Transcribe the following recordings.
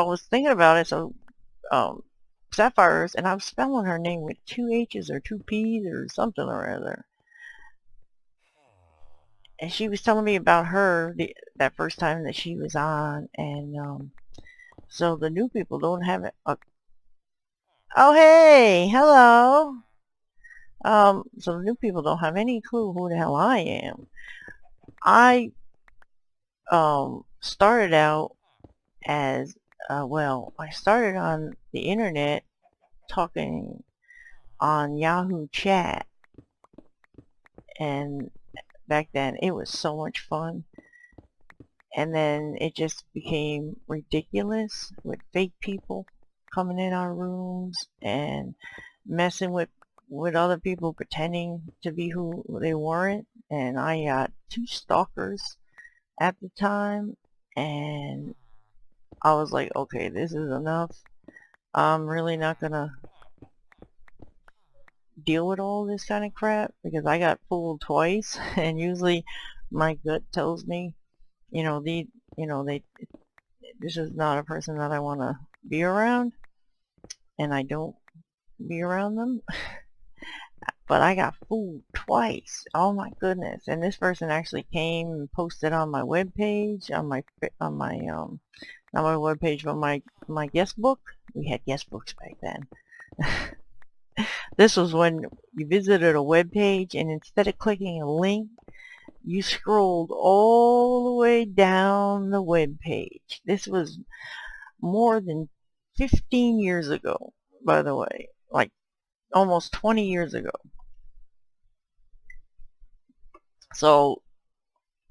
I was thinking about it. So Sapphires, and I was spelling her name with two H's or two P's or something or other. And she was telling me about her that first time that she was on, and so the new people don't have it. Oh, hey, hello. So the new people don't have any clue who the hell I am. I started out as well. I started on the internet talking on Yahoo Chat, and back then it was so much fun. And then it just became ridiculous with fake people coming in our rooms and messing with other people, pretending to be who they weren't. And I got two stalkers at the time, and I was like, okay, this is enough. I'm really not gonna deal with all this kind of crap, because I got fooled twice. And usually my gut tells me, you know, this is not a person that I want to be around, and I don't be around them. But I got fooled twice. Oh my goodness. And this person actually came and posted on my webpage, on my not my webpage, but my guest book. We had guest books back then. This was when you visited a webpage, and instead of clicking a link, you scrolled all the way down the webpage. This was more than 15 years ago, by the way, like almost 20 years ago. So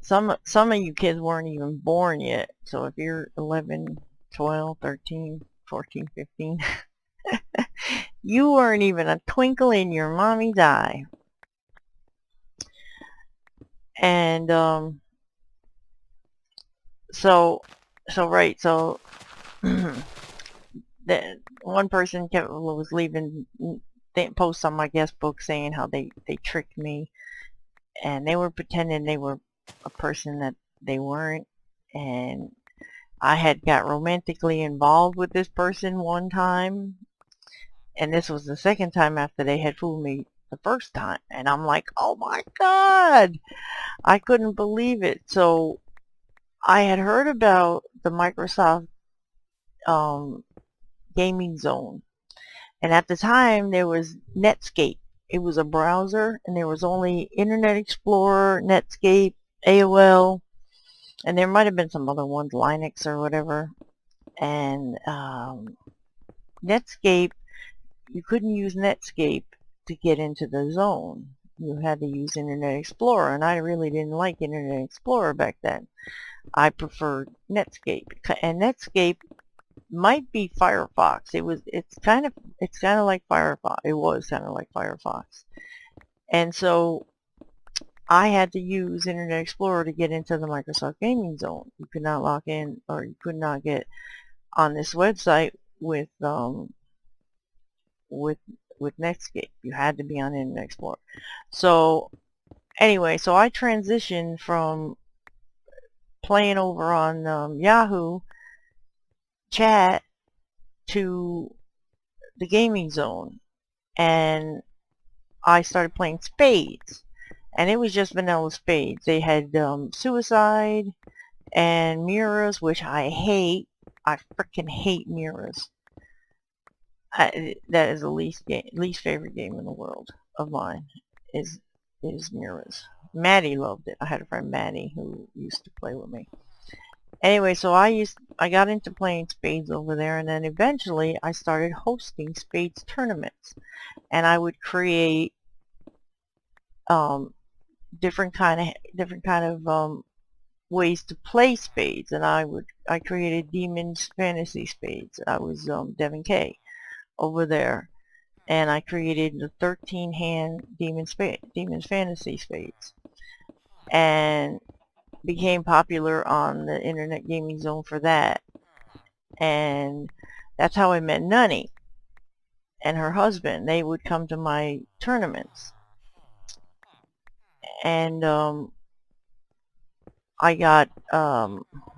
some of you kids weren't even born yet. So if you're 11, 12, 13, 14, 15, you weren't even a twinkle in your mommy's eye. And so that one person was leaving posts on my guest book saying how they tricked me, and they were pretending they were a person that they weren't. And I had got romantically involved with this person one time, and this was the second time after they had fooled me the first time. And I'm like, oh my god, I couldn't believe it. So I had heard about the Microsoft gaming zone, and at the time there was Netscape. It was a browser, and there was only Internet Explorer, Netscape, AOL, and there might have been some other ones, Linux or whatever. And Netscape, you couldn't use Netscape to get into the zone. You had to use Internet Explorer, and I really didn't like Internet Explorer back then. I preferred Netscape, and Netscape might be Firefox. It's kind of like Firefox. It was kind of like Firefox. And so I had to use Internet Explorer to get into the Microsoft Gaming Zone. You could not log in, or you could not get on this website with Netscape. You had to be on Internet Explorer. So anyway, so I transitioned from playing over on Yahoo Chat to the Gaming Zone, and I started playing Spades, and it was just vanilla Spades. They had Suicide and Mirrors, which I hate. I freaking hate Mirrors. That is the least favorite game in the world of mine, is Mirrors. Maddie loved it. I had a friend, Maddie, who used to play with me. Anyway, so I got into playing Spades over there, and then eventually I started hosting Spades tournaments, and I would create different kind of ways to play Spades, and I created Demon's Fantasy Spades. I was Devin K over there, and I created the 13-hand Demon's Fantasy Spades, and became popular on the Internet Gaming Zone for that. And that's how I met Nunny and her husband. They would come to my tournaments, and I got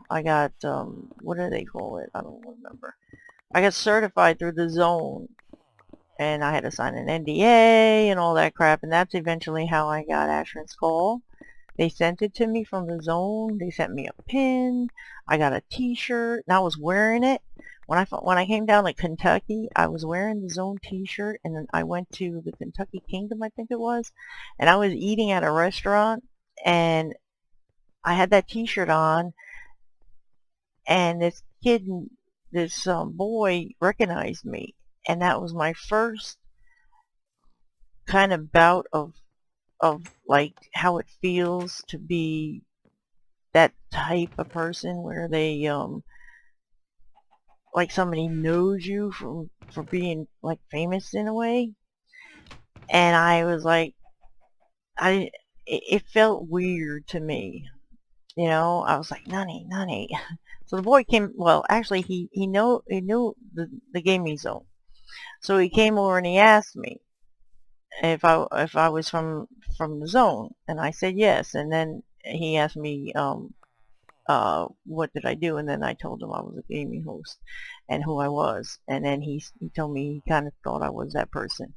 I got, what do they call it? I don't remember. I got certified through the zone, and I had to sign an NDA and all that crap, and that's eventually how I got Asheron's Call. They sent it to me from the zone. They sent me a pin. I got a t-shirt, and I was wearing it. When I came down to Kentucky, I was wearing the zone t-shirt, and then I went to the Kentucky Kingdom, I think it was, and I was eating at a restaurant, and I had that t-shirt on, and this kid, this boy recognized me, and that was my first kind of bout of like how it feels to be that type of person where they like somebody knows you for being like famous in a way. And I was like, it felt weird to me, you know. I was like, Nani. So the boy came, well, actually he knew the gaming zone. So he came over and he asked me if I was from the zone, and I said yes. And then he asked me what did I do, and then I told him I was a gaming host and who I was, and then he told me he kind of thought I was that person.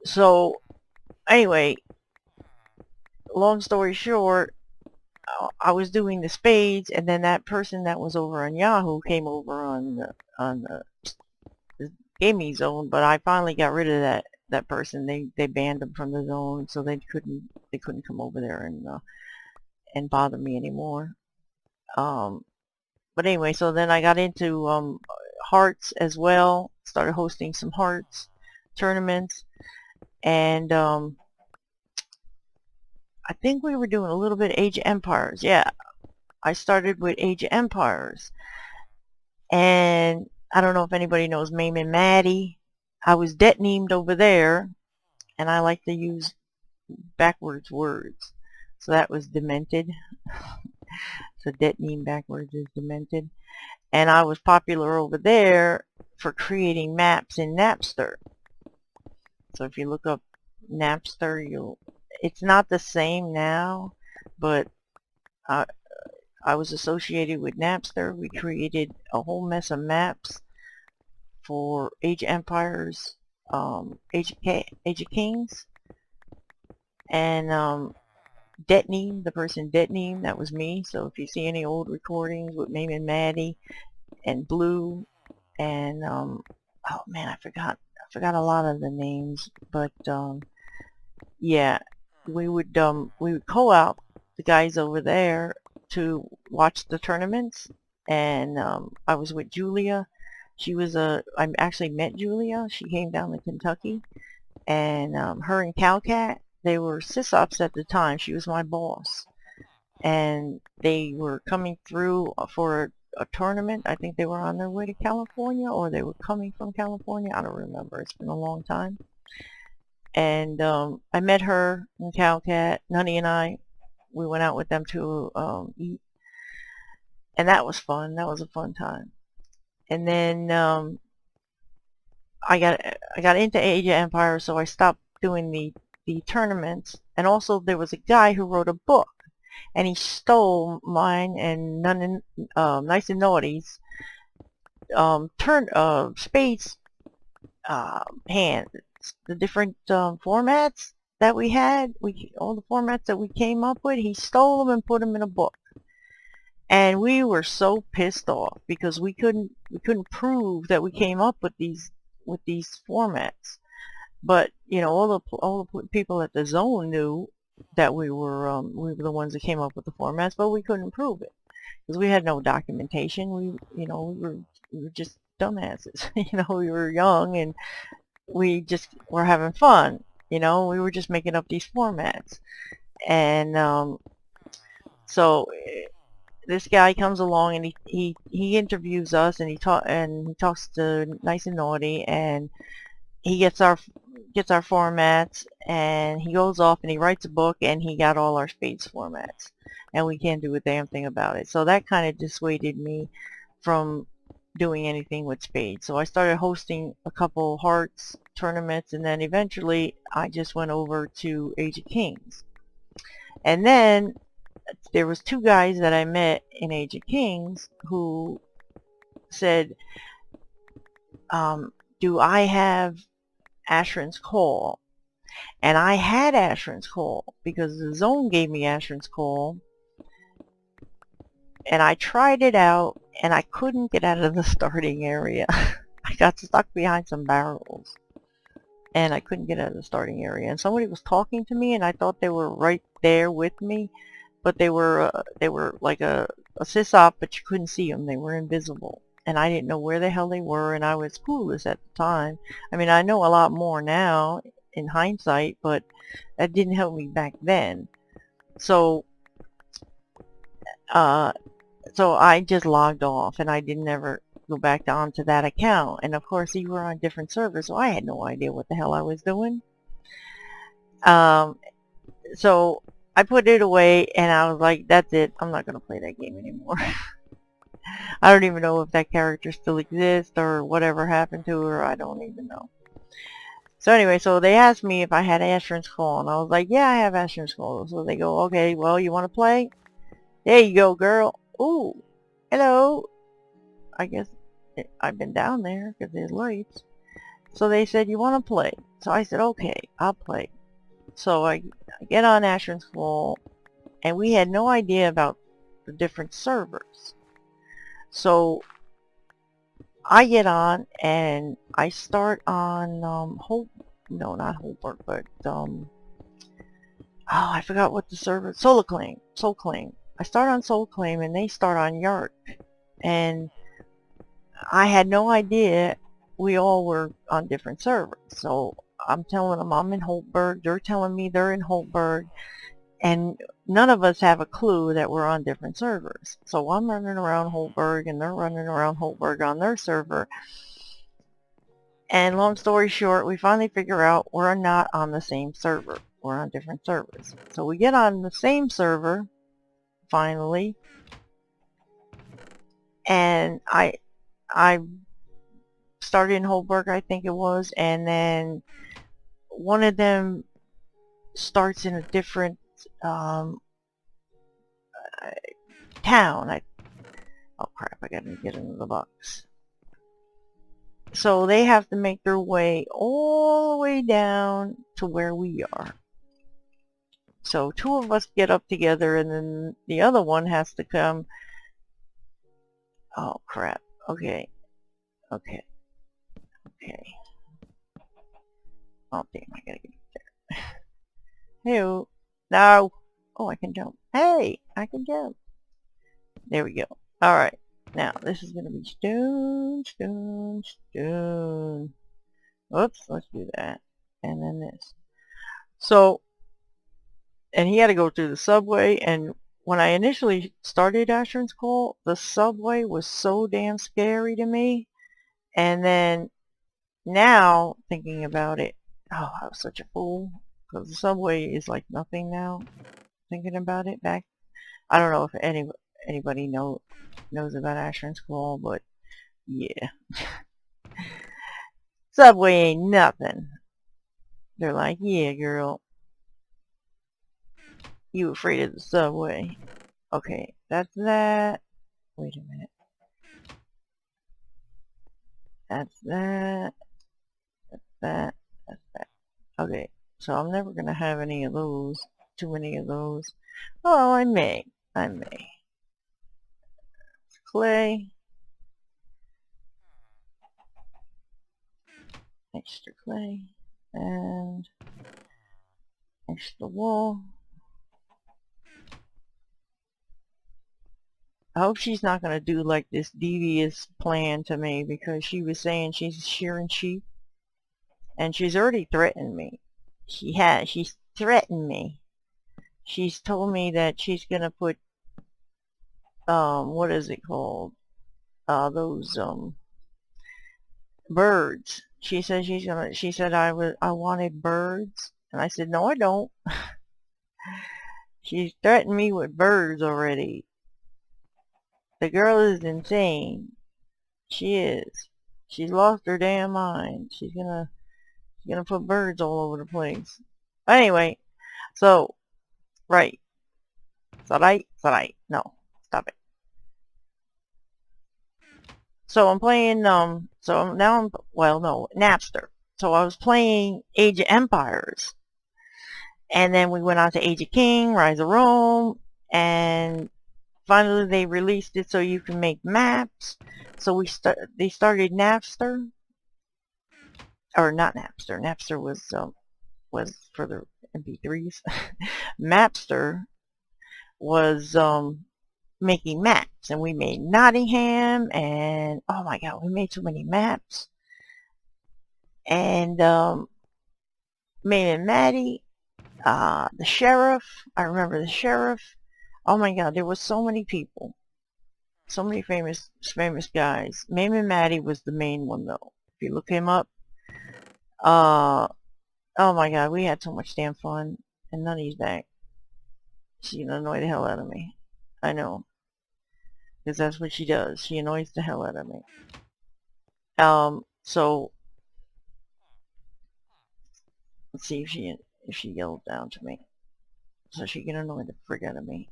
So anyway, long story short, I was doing the spades, and then that person that was over on Yahoo came over on the gaming zone, but I finally got rid of that person. They banned them from the zone, so they couldn't come over there and bother me anymore. But anyway, so then I got into Hearts as well. Started hosting some Hearts tournaments, and I think we were doing a little bit of Age of Empires. Yeah, I started with Age of Empires, and I don't know if anybody knows Mayman Maddie. I was det-named over there, and I like to use backwards words. So that was demented. So det-name backwards is demented. And I was popular over there for creating maps in Napster. So if you look up Napster, it's not the same now, but I was associated with Napster. We created a whole mess of maps for Age of Empires, Age of Kings, and det-name, the person det-name, that was me. So if you see any old recordings with Mayman Maddie and Blue and oh man, I forgot a lot of the names, but yeah, we would co-op the guys over there to watch the tournaments, and I was with Julia. She was I actually met Julia. She came down to Kentucky, and her and Calcat, they were sysops at the time. She was my boss, and they were coming through for a tournament. I think they were on their way to California, or they were coming from California. I don't remember. It's been a long time. And I met her and Calcat. Nunny and I, we went out with them to eat, and that was fun. That was a fun time. And then I got into Age of Empires, so I stopped doing the tournaments. And also there was a guy who wrote a book, and he stole mine and Nice and Naughty's spades hands, the different formats that we had. All the formats that we came up with, he stole them and put them in a book. And we were so pissed off because we couldn't prove that we came up with these formats. But you know, all the people at the zone knew that we were the ones that came up with the formats, but we couldn't prove it because we had no documentation. We were just dumbasses. You know, we were young and we just were having fun. You know, we were just making up these formats, and so this guy comes along and he interviews us, and he talks to Nice and Naughty, and he gets our formats, and he goes off and he writes a book, and he got all our spades formats, and we can't do a damn thing about it. So that kind of dissuaded me from doing anything with spades. So I started hosting a couple Hearts tournaments, and then eventually I just went over to Age of Kings. And then there was two guys that I met in Age of Kings who said, do I have Ashran's Call? And I had Ashran's Call because the zone gave me Ashran's Call, and I tried it out and I couldn't get out of the starting area. I got stuck behind some barrels and I couldn't get out of the starting area, and somebody was talking to me and I thought they were right there with me, but they were like a sysop, but you couldn't see them. They were invisible, and I didn't know where the hell they were, and I was clueless at the time. I mean, I know a lot more now in hindsight, but that didn't help me back then. So so I just logged off, and I didn't ever go back onto that account. And of course, you were on different servers, so I had no idea what the hell I was doing. So I put it away, and I was like, that's it. I'm not going to play that game anymore. I don't even know if that character still exists or whatever happened to her. I don't even know. So anyway, so they asked me if I had Ashran's Call, and I was like, yeah, I have Ashran's Call. So they go, okay, well, you want to play? There you go, girl. Ooh, hello. I guess I've been down there because there's lights. So they said, you want to play? So I said, okay, I'll play. So I get on Ashran's Call, and we had no idea about the different servers. So I get on, and I start on no, not Holbrook, but oh, I forgot what the server, Soul Claim. I start on Soul Claim, and they start on Yark, and I had no idea we all were on different servers. So I'm telling them I'm in Holtberg, they're telling me they're in Holtberg, and none of us have a clue that we're on different servers. So I'm running around Holtberg, and they're running around Holtberg on their server. And long story short, we finally figure out we're not on the same server. We're on different servers. So we get on the same server, finally, and I started in Holberg, I think it was, and then one of them starts in a different town. Oh crap, I gotta get into the box. So they have to make their way all the way down to where we are. So two of us get up together, and then the other one has to come. Oh crap. Okay. Oh damn, I gotta get there. Hey, no. Oh, I can jump. Hey, I can jump. There we go. Alright. Now, this is going to be stone. Oops, let's do that. And then this. So, and he had to go through the subway, and when I initially started Ashran's Call, the subway was so damn scary to me. And then, now, thinking about it, oh, I was such a fool. Because the subway is like nothing now. Thinking about it back. I don't know if anybody knows about Ashran's Call, but yeah. Subway ain't nothing. They're like, yeah, girl. You afraid of the subway. Okay, that's that. Wait a minute. That's that. That's that. That's that. Okay, so I'm never going to have any of those. Too many of those. Oh, I may. Clay. Extra clay. And extra wool. I hope she's not going to do like this devious plan to me, because she was saying she's shearing sheep, and she's already threatened me. She's threatened me. She's told me that she's going to put, what is it called? Those, birds. She said she said I wanted birds, and I said, no, I don't. She's threatened me with birds already. The girl is insane. She is. She's lost her damn mind. She's gonna put birds all over the place. Anyway, so right. Sarai, Sarai. No, stop it. So I'm playing, so now I'm, well, no, Napster. So I was playing Age of Empires. And then we went on to Age of King, Rise of Rome, and finally they released it so you can make maps. So they started Napster, or not Napster. Napster was for the MP3s. Mapster was making maps, and we made Nottingham, and oh my god, we made so many maps. And May and Maddie, the sheriff, I remember the sheriff. Oh my god, there was so many people, so many famous guys. May and Maddie was the main one though. If you look him up, oh my god, we had so much damn fun. And Nunny's back. She annoyed the hell out of me. I know, because that's what she does. She annoys the hell out of me. So let's see if she yelled down to me, so she can annoy the frig out of me.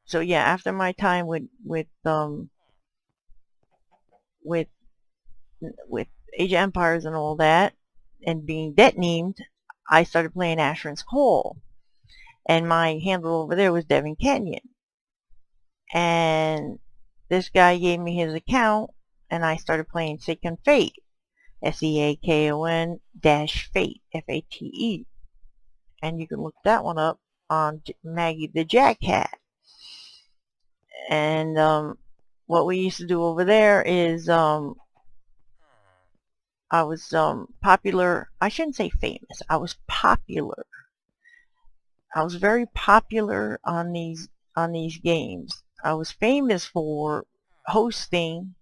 So yeah, after my time with Age of Empires and all that, and being debt named, I started playing Asheron's Call, and my handle over there was Devin Kenyon. And this guy gave me his account, and I started playing Second Fate, SEAKON -Fate, FATE, and you can look that one up on Maggie the Jack Cat. And what we used to do over there is I was popular. I shouldn't say famous. I was popular. I was very popular on these games. I was famous for hosting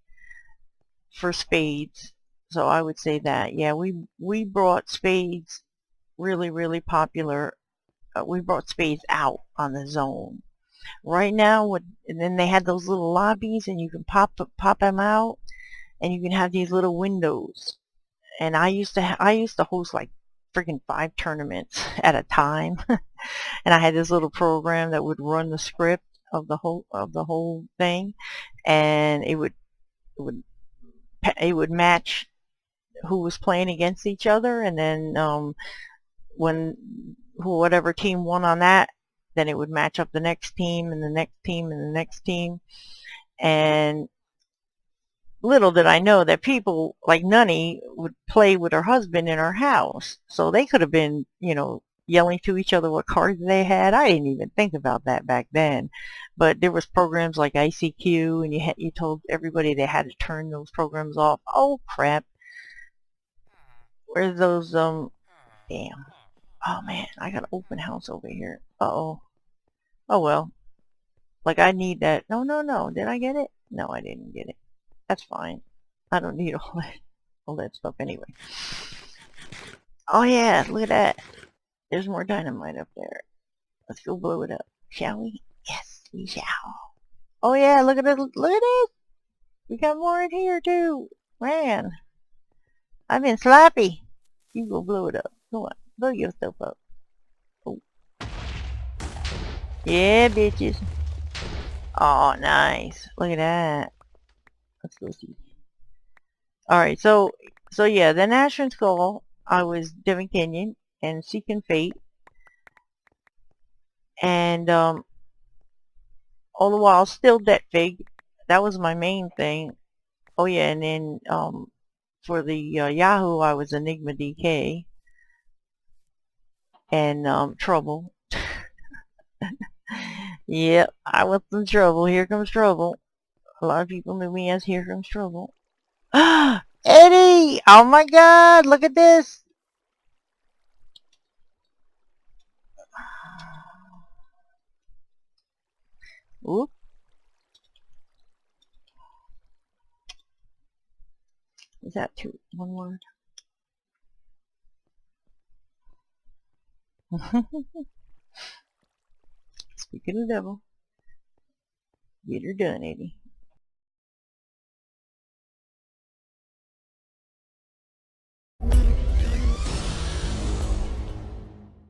for Spades. So I would say that, yeah, we brought Spades really popular. We brought Spades out on the zone. Right now, and then they had those little lobbies, and you can pop them out, and you can have these little windows. And I used to host like freaking 5 tournaments at a time. And I had this little program that would run the script of the whole thing, and it would match who was playing against each other, and then when whatever team won on that, then it would match up the next team and the next team and the next team. And little did I know that people like Nunny would play with her husband in her house, so they could have been, yelling to each other what cards they had. I didn't even think about that back then. But there was programs like ICQ, and you told everybody they had to turn those programs off. Oh crap. Where's those damn. Oh man, I got an open house over here. Uh-oh. Oh well. Like I need that. No. Did I get it? No, I didn't get it. That's fine. I don't need all that stuff anyway. Oh yeah, look at that. There's more dynamite up there. Let's go blow it up, shall we? Yes, we shall. Oh yeah, look at it. Look at it. We got more in here too. Man, I've been sloppy. You go blow it up. Go on, blow yourself up. Oh. Yeah, bitches. Oh, nice. Look at that. Let's go see. Alright, so yeah, then Asheron's Call, I was Devin Kenyon and Seeking Fate. And all the while still Debt Fig. That was my main thing. Oh yeah, and then for the Yahoo I was Enigma DK and Trouble. Yep, I was in trouble. Here comes trouble. A lot of people knew me as Here Comes Trouble. Eddie! Oh my god, look at this! Oop. Is that one word? Speak of the devil. Get her done, Eddie.